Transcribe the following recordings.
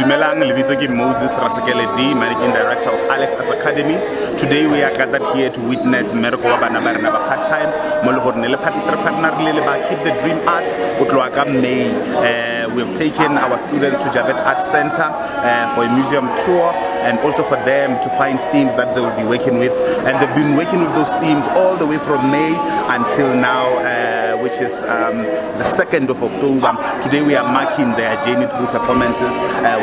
Dumelang, lebitso ke Moses Rasekele D, Managing Director of Alex Arts Academy. Today we are gathered here to witness mmereko wa bana ba rena ba part-time mo le gore ne le partner le ba Keep the Dream Arts go tloa ka May. We have taken our students to Javet Arts Center for a museum tour, and also for them to find themes that they will be working with, and they've been working with those themes all the way from May until now, which is the 2nd of October. Today we are marking their journey through performances.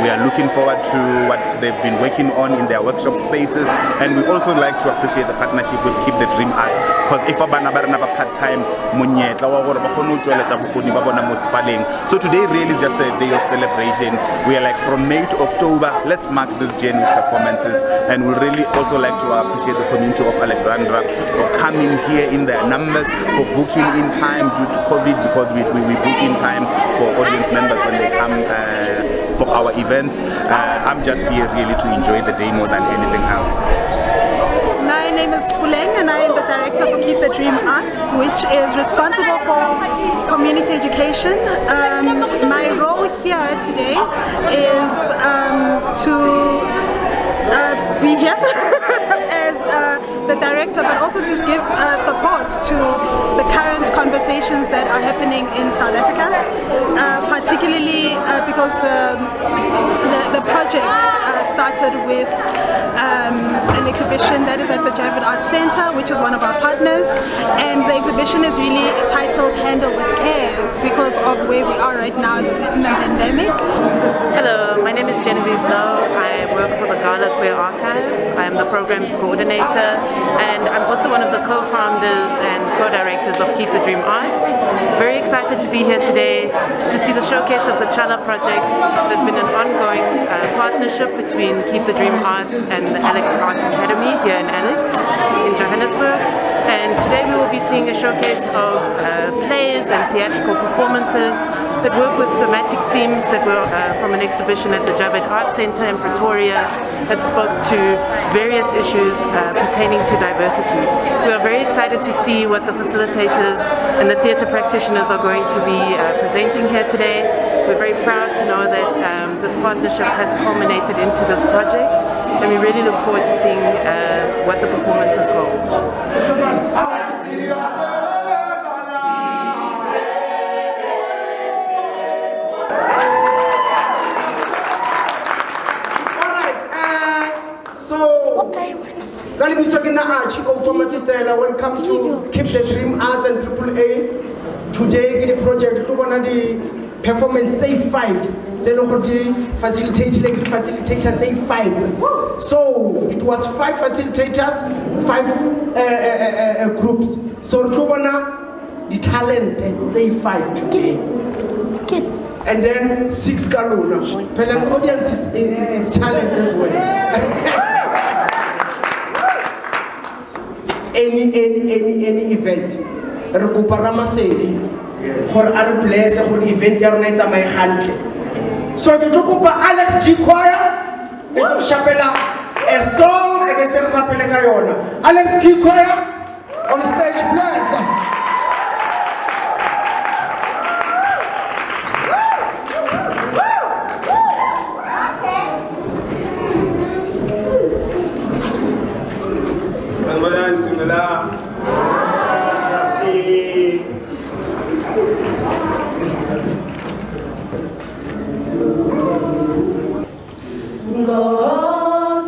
We are looking forward to what they've been working on in their workshop spaces, and we also like to appreciate the partnership with Keep the Dream Arts, because if abana ba rena ba part-time monyetla wa gore ba kgone go tsweletsa bokgoni ba bona mo sefaleng. So today really is just a day of celebration. We are like from May to October, let's mark this journey with performances, and we really also like to appreciate the community of Alexandra for coming here in their numbers, for booking in time due to COVID, because we book in time for audience members when they come for our events. I'm just here really to enjoy the day more than anything else. My name is Puleng, and I am the director for Keep the Dream Arts, which is responsible for community education. My role here today is to be here as the director, but also to give support to the current conversations that are happening in South Africa, particularly because the project started with an exhibition that is at the Javet Arts Center, which is one of our partners, and the exhibition is really titled Handle with Care because of where we are right now in the pandemic. Hello, my name is Genevieve Lowe. I work for the Gala Queer Archive. I'm the programs coordinator, and I'm also one of the co-founders and co-directors of Keep the Dream Arts. Very excited to be here today to see the showcase of the Chala project. There's been an ongoing partnership between Keep the Dream Arts and the Alex Arts Academy here in Alex in Johannesburg, and today we will be seeing a showcase of plays and theatrical performances that work with thematic themes that were from an exhibition at the Javet Arts Center in Pretoria that spoke to various issues pertaining to diversity. We are very excited to see what the facilitators and the theatre practitioners are going to be presenting here today. We're very proud to know that this partnership has culminated into this project, and we really look forward to seeing what the performances hold. Welcome to Keep the Dream Arts and AAA. Today, the project, the performance say 5. The facilitator say 5. So it was 5 facilitators, 5 groups. So the talent say 5 today. And then 6 galuna. But the audience is talent as well. Any event re kopa ramasedi gore a re bless gore event ya rona e tsamaye gantle. So ke tlo kopa Alex G Choir e tlo shapela a song e be se re rapele ka yona. Alex G Choir on stage, please. Go,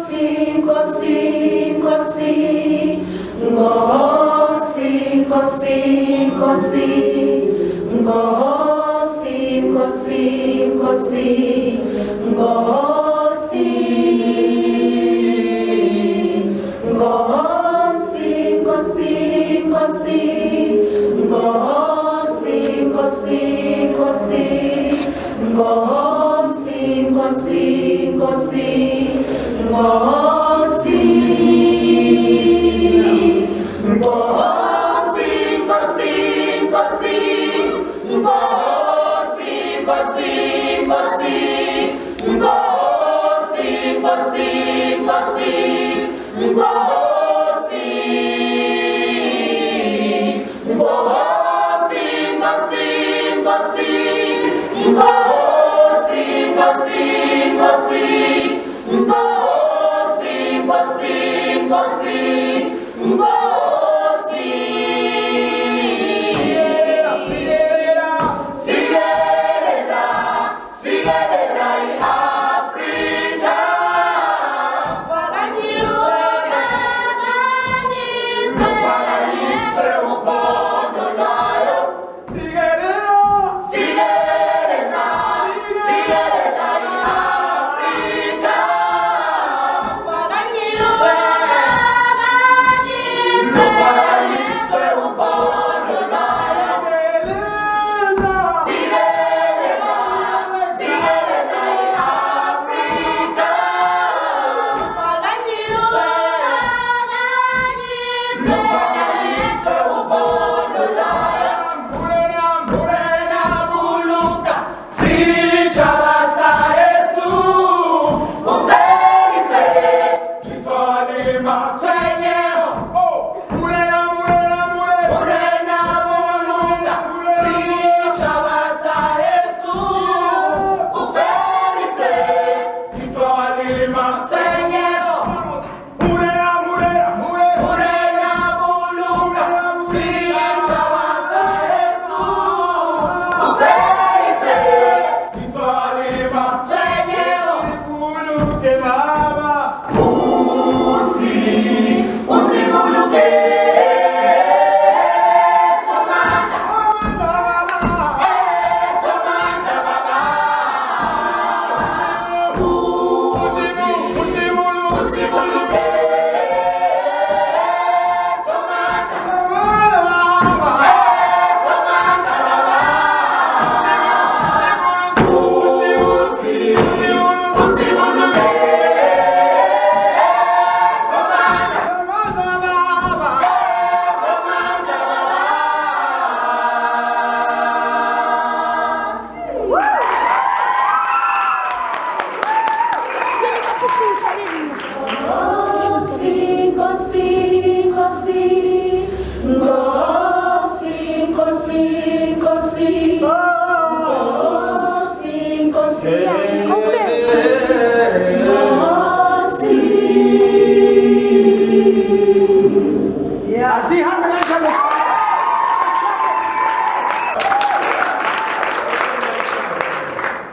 sing, go, sing, go, sing.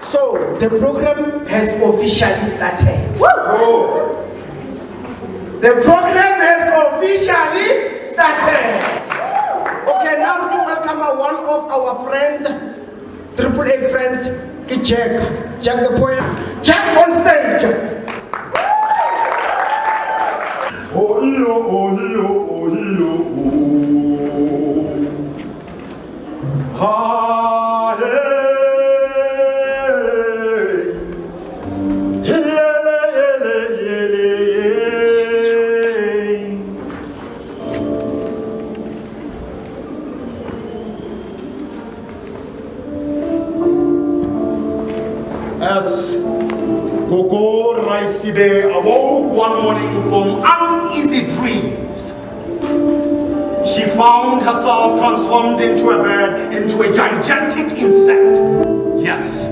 So the program has officially started. The program has officially started. Okay, now to welcome one of our friends, AAA friends, Jack. Jack the poem. Jack on stage. Oh, hello, oh, hello, oh, hello, oh. Ha, hey. Yele, yele, yele, yele. As Gogo Raiside awoke one morning from uneasy dreams, she found herself transformed into a bird, into a gigantic insect. Yes,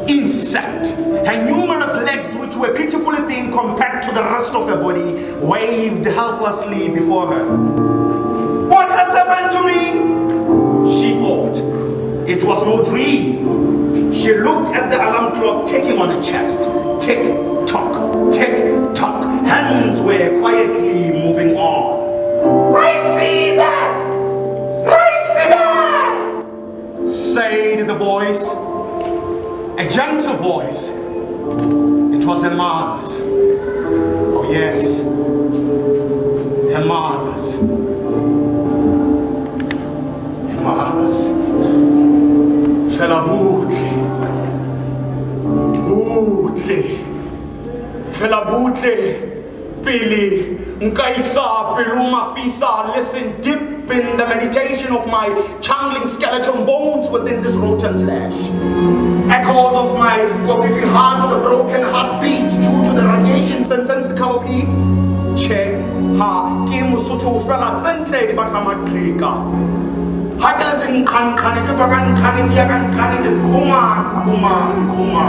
insect. Her numerous legs, which were pitifully thin compared to the rest of her body, waved helplessly before her. What has happened to me? She thought. It was no dream. She looked at the alarm clock ticking on her chest. Tick, tock, tick, tock. Hands were quietly moving on. Raisibe! Raisibe! Said the voice. A gentle voice. It was her mother's. Oh yes, her mother's. Her mother's. Fela butle. Fela butle. Pili, Nkaisa, Piluma, Fisa, listen deep in the meditation of my changling skeleton bones within this rotten flesh. Echoes of my coffee heart with a broken heartbeat due to the radiation sensical of heat. Check, ha, Kim Sutu fella, Zentlady, but I'm a clicker. Haggling can Kuma.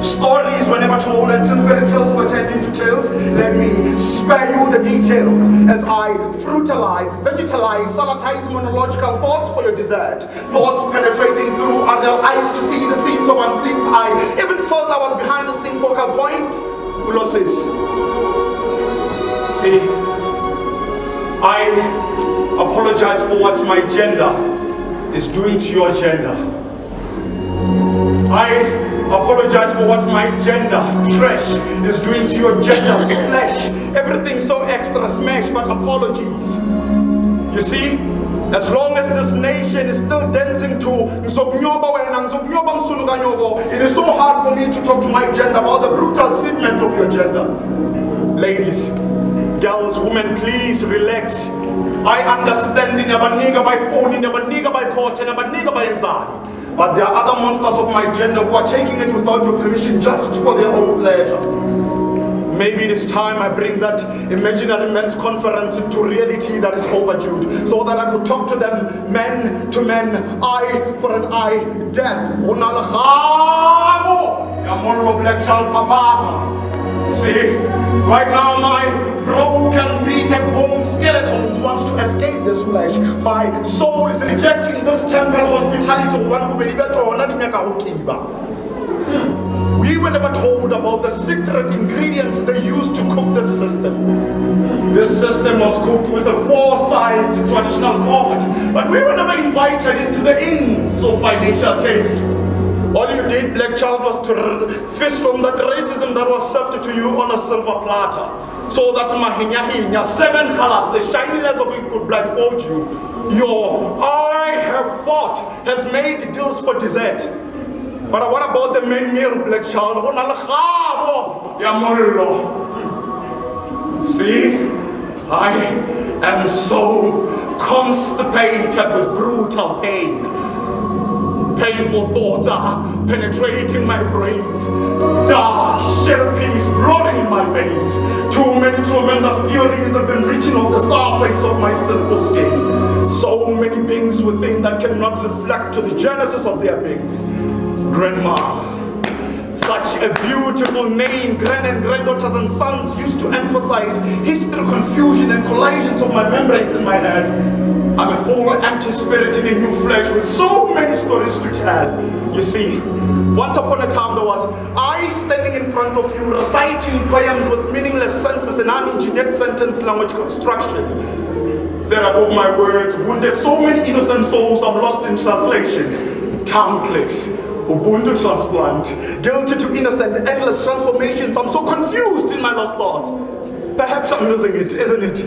Stories were never told until fairy tales were turned into tales. Let me spare you the details as I frutalize, vegetalize, salatize monological thoughts for your dessert. Thoughts penetrating through adult eyes to see the scenes of unscenes. I even felt I was behind the scene focal point. Ulysses. See, I apologize for what my gender is doing to your gender. I apologize for what my gender, trash, is doing to your gender's flesh. Everything so extra smash, but apologies. You see, as long as this nation is still dancing to it is so hard for me to talk to my gender about the brutal treatment of your gender. Ladies, girls, women, please relax. I understand in never nigga by phone, in never nigga by court, and never nigga by inside. But there are other monsters of my gender who are taking it without your permission just for their own pleasure. Maybe this time I bring that imaginary men's conference into reality that is overdue, so that I could talk to them men to men, eye for an eye, death. See, right now my broken, beaten bone skeleton wants to escape this flesh. My soul is rejecting this temple hospitality. We We were never told about the secret ingredients they used to cook this system. This system was cooked with a four-sized traditional pot, but we were never invited into the inns of financial taste. All you did, black child, was to feast on that racism that was served to you on a silver platter. So that mahinya, 7 colors, the shininess of it could blindfold you. Your I have fought has made deals for dessert. But what about the main meal, black child? See, I am so constipated with brutal pain. Painful thoughts are penetrating my brains. Dark, sharpies blooding in my veins. Too many tremendous theories have been reaching on the surface of my sinful skin. So many beings within that cannot reflect to the genesis of their beings. Grandma, such a beautiful name. Grand and granddaughters and sons used to emphasize history, confusion, and collisions of my membranes in my head. I'm a full empty spirit in a new flesh with so many stories to tell. You see, once upon a time there was I standing in front of you reciting poems with meaningless senses and unengineered sentence language construction. There above my words wounded so many innocent souls I'm lost in translation. Tongue clicks, Ubuntu transplant, guilty to innocent endless transformations. I'm so confused in my lost thoughts. Perhaps I'm losing it, isn't it?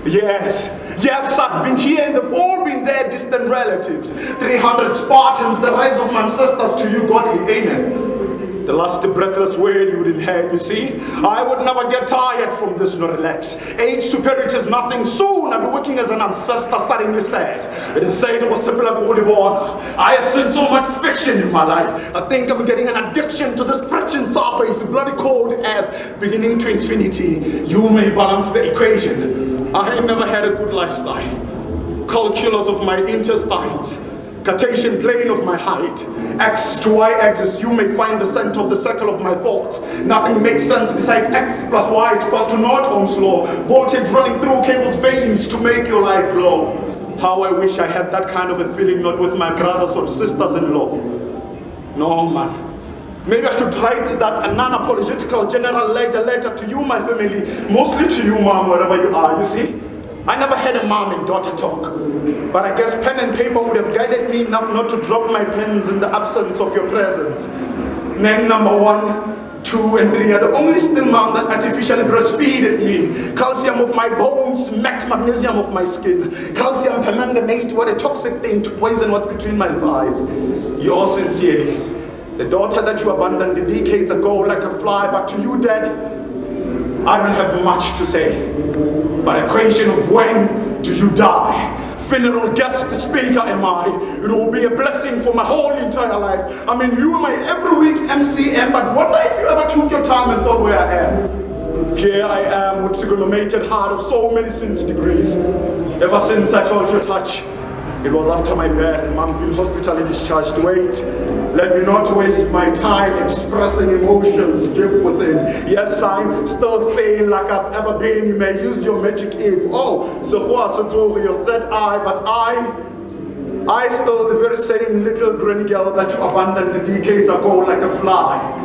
Yes, I've been here and they've all been there, distant relatives. 300 Spartans, the rise of my ancestors to you, godly amen. The last breathless word you would inhale, you see. I would never get tired from this nor relax. Age superiority is nothing. Soon I'll be working as an ancestor, suddenly said. It is said it was simple like holy water. I have seen so much fiction in my life. I think I'm getting an addiction to this friction surface, bloody cold earth, beginning to infinity. You may balance the equation. I never had a good lifestyle. Calculus of my intestines, Cartesian plane of my height, x to y axis, you may find the center of the circle of my thoughts. Nothing makes sense besides x plus y is equals to naught Ohm's law. Voltage running through cables veins to make your life glow. How I wish I had that kind of a feeling, not with my brothers or sisters-in-law. No, man. Maybe I should write that a non-apologetical general ledger letter to you, my family, mostly to you, mom, wherever you are, you see. I never had a mom and daughter talk, but I guess pen and paper would have guided me enough not to drop my pens in the absence of your presence. Name number 1, 2, and 3 are the only still mom that artificially breastfeeded me. Calcium of my bones met magnesium of my skin. Calcium permanganate, what a toxic thing to poison what's between my thighs. Yours sincerely, the daughter that you abandoned decades ago like a fly, but to you, Dad, I don't have much to say. But a question of when do you die? Funeral guest speaker am I. It will be a blessing for my whole entire life. I mean, you are my every week MCM, but wonder if you ever took your time and thought where I am. Here I am with trigonometric heart of so many sins degrees. Ever since I felt your touch, it was after my death. Mom been hospitally discharged. Wait, let me not waste my time expressing emotions deep within. Yes, I'm still thin like I've ever been. You may use your magic if. Oh, so what's through your third eye, but I still the very same little granny girl that you abandoned decades ago like a fly.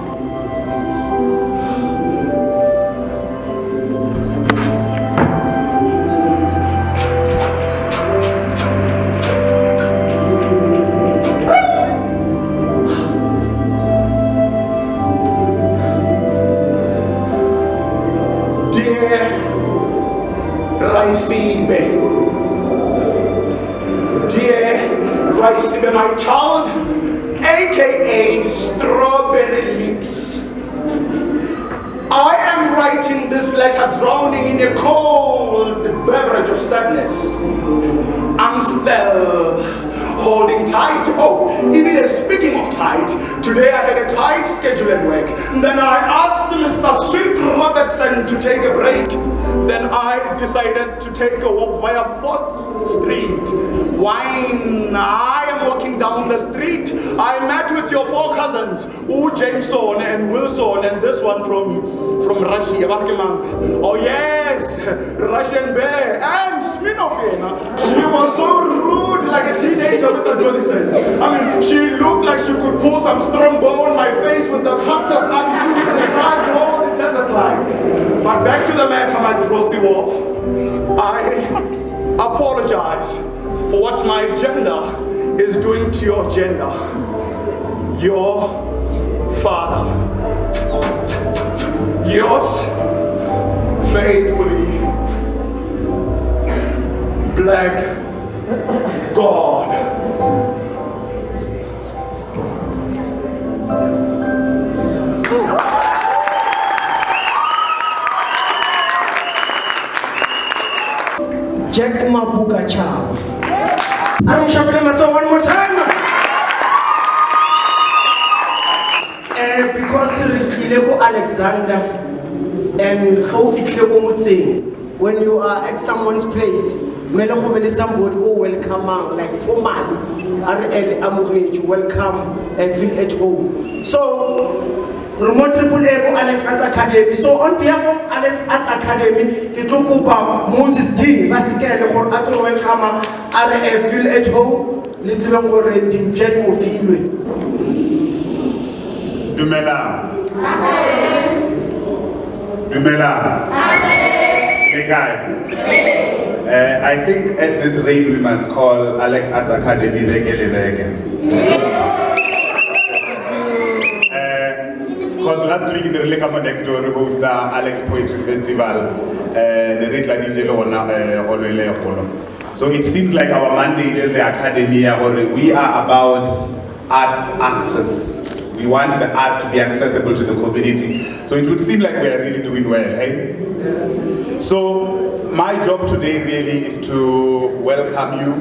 Dear Raisibe, my child, aka Strawberry Lips, I am writing this letter drowning in a cold beverage of sadness. I'm still holding tight. Oh, even speaking of tight, today I had a tight schedule at work. Then I asked Mr. Sweet Robertson to take a break. Then I decided to take a walk via 4th Street. When I am walking down the street, I met with your 4 cousins, Jameson and Wilson, and this one from Russia. Oh yes, Russian bear and She was so rude, like a teenager with adolescent. I mean, she looked like she could pull some strong bow on my face with that hunter's attitude and a hard road desert line. But back to the matter, my trusty wolf. I apologize for what my gender is doing to your gender. Your father. Yours faithfully, Black God. Jack Mabuga Chow. I'm shuffling my toe one more time. Because Kileko Alexander and Kofi Kileko Mutsing, when you are at someone's place, Melokobeli somebody oh welcome like formally, RL Amureju, welcome and feel at home. So Remote Triple A Alex Arts Academy. So on behalf of Alex Arts Academy, Kitukupa Moses D, Basikele for Atro welcome RL feel at home. Let's go read in January of Ilwe. Dumela. Dumela. Hey guy. I think at this rate we must call Alex Arts Academy because last week in the Relekamo next door we host the Alex Poetry Festival. So it seems like our mandate as the Academy, we are about arts access. We want the arts to be accessible to the community. So it would seem like we are really doing well, hey? So my job today really is to welcome you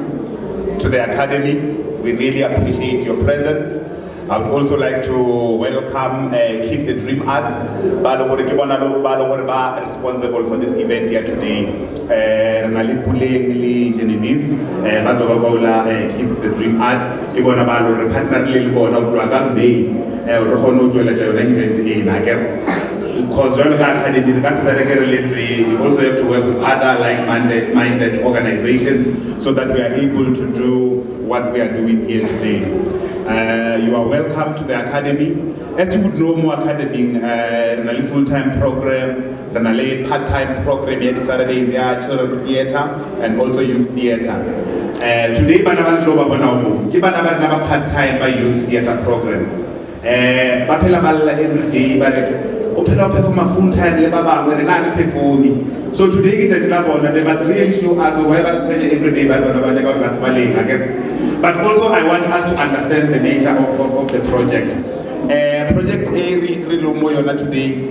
to the Academy. We really appreciate your presence. I would also like to welcome Keep the Dream Arts, responsible for this event here today. Renali Puleng, Genevieve, Keep the Dream Arts. Because we also have to work with other like-minded organizations so that we are able to do what we are doing here today. You are welcome to the Academy. As you would know, more Academy, a full-time program, a part-time program here Saturdays, children's theater, and also youth theater. Today, we have a part-time youth theater program. Every day, but perform full-time, performing. So today, they must really show us whoever it's every day, but also I want us to understand the nature of the project. Project A today,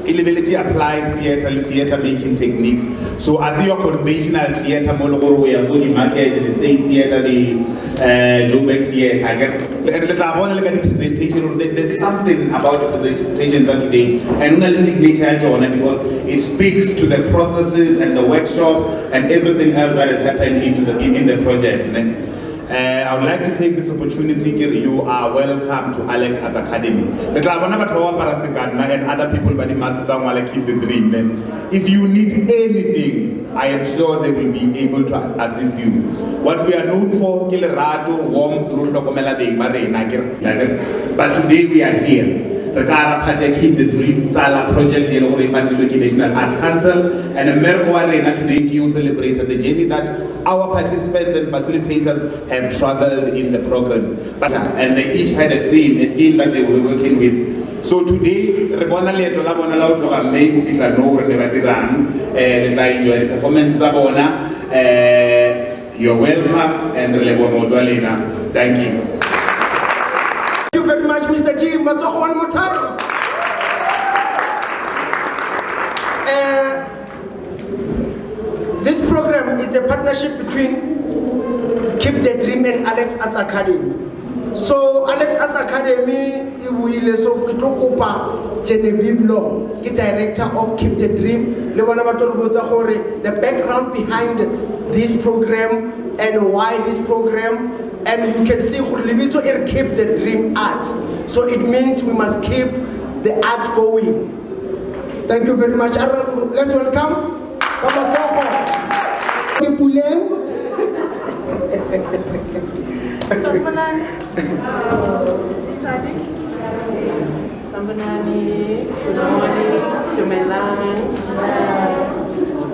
eligibility applied theater making techniques. So as your conventional theater, we are going market, the state theater, the Joburg theater. The presentation, there's something about the presentation that today, and only signature because it speaks to the processes and the workshops and everything else that has happened in the project. I would like to take this opportunity. You are welcome to Alex Arts Academy. And other people, but must keep the dream. If you need anything, I am sure they will be able to assist you. What we are known for, warmth, but today we are here. Keep the Dream project National Arts Council and America Arena today celebrated the journey that our participants and facilitators have traveled in the program. And they each had a theme that they were working with. So today, you're welcome and thank you. Thank you very much, Mr. G. Matoko, one more time. This program is a partnership between Keep the Dream and Alex Arts Academy. So Alex Arts Academy, Genevieve Law, the director of Keep the Dream. The background behind this program and why this program. And you can see who keep the dream arts. So it means we must keep the arts going. Thank you very much. Let's welcome Papa Toko. Sambanani, good morning, Dumelang.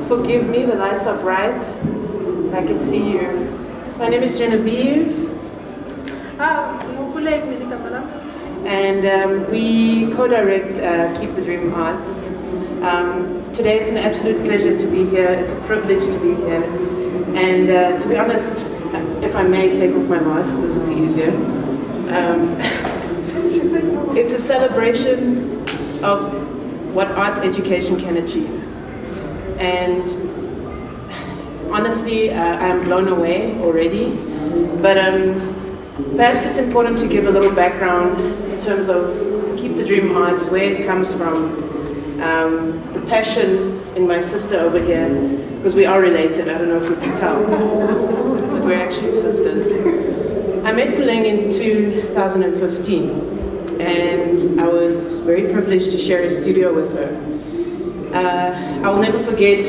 Forgive me, the lights are bright. I can see you. My name is Genevieve. And we co-direct Keep the Dream Arts. Today it's an absolute pleasure to be here. It's a privilege to be here. And to be honest, if I may take off my mask, this will be easier. It's a celebration of what arts education can achieve. And honestly, I'm blown away already. But perhaps it's important to give a little background in terms of Keep the Dream Arts, where it comes from, the passion in my sister over here, because we are related, I don't know if you can tell, but we're actually sisters. I met Puleng in 2015. And I was very privileged to share a studio with her. I will never forget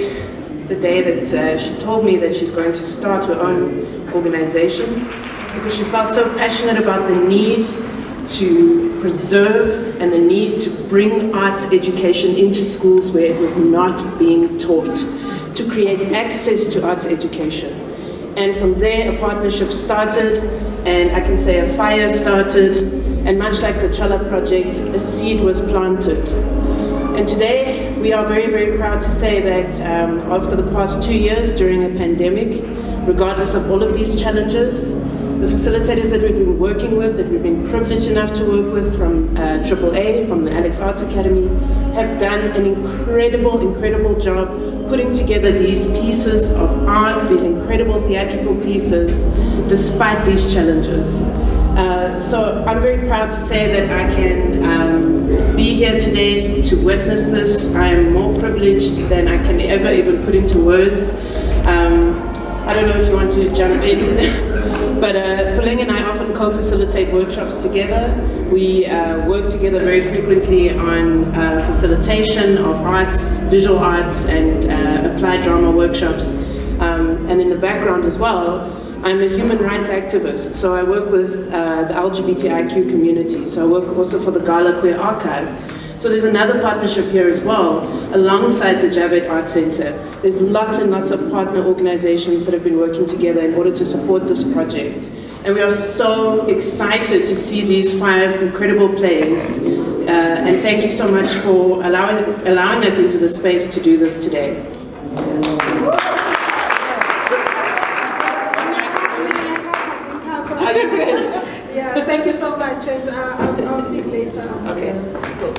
the day that she told me that she's going to start her own organization, because she felt so passionate about the need to preserve and the need to bring arts education into schools where it was not being taught, to create access to arts education. And from there, a partnership started, and I can say a fire started. And much like the Chala project, a seed was planted. And today, we are very, very proud to say that after the past 2 years during a pandemic, regardless of all of these challenges, the facilitators that we've been working with, that we've been privileged enough to work with from AAA, from the Alex Arts Academy, have done an incredible, incredible job putting together these pieces of art, these incredible theatrical pieces, despite these challenges. So I'm very proud to say that I can be here today to witness this. I am more privileged than I can ever even put into words. I don't know if you want to jump in, but Puleng and I often co-facilitate workshops together. We work together very frequently on facilitation of arts, visual arts, and applied drama workshops. And in the background as well, I'm a human rights activist, so I work with the LGBTIQ community. So I work also for the Gala Queer Archive. So there's another partnership here as well, alongside the Javed Art Center. There's lots and lots of partner organizations that have been working together in order to support this project. And we are so excited to see these 5 incredible plays. And thank you so much for allowing us into the space to do this today. Yeah, thank you so much, and I'll speak later. Okay, cool.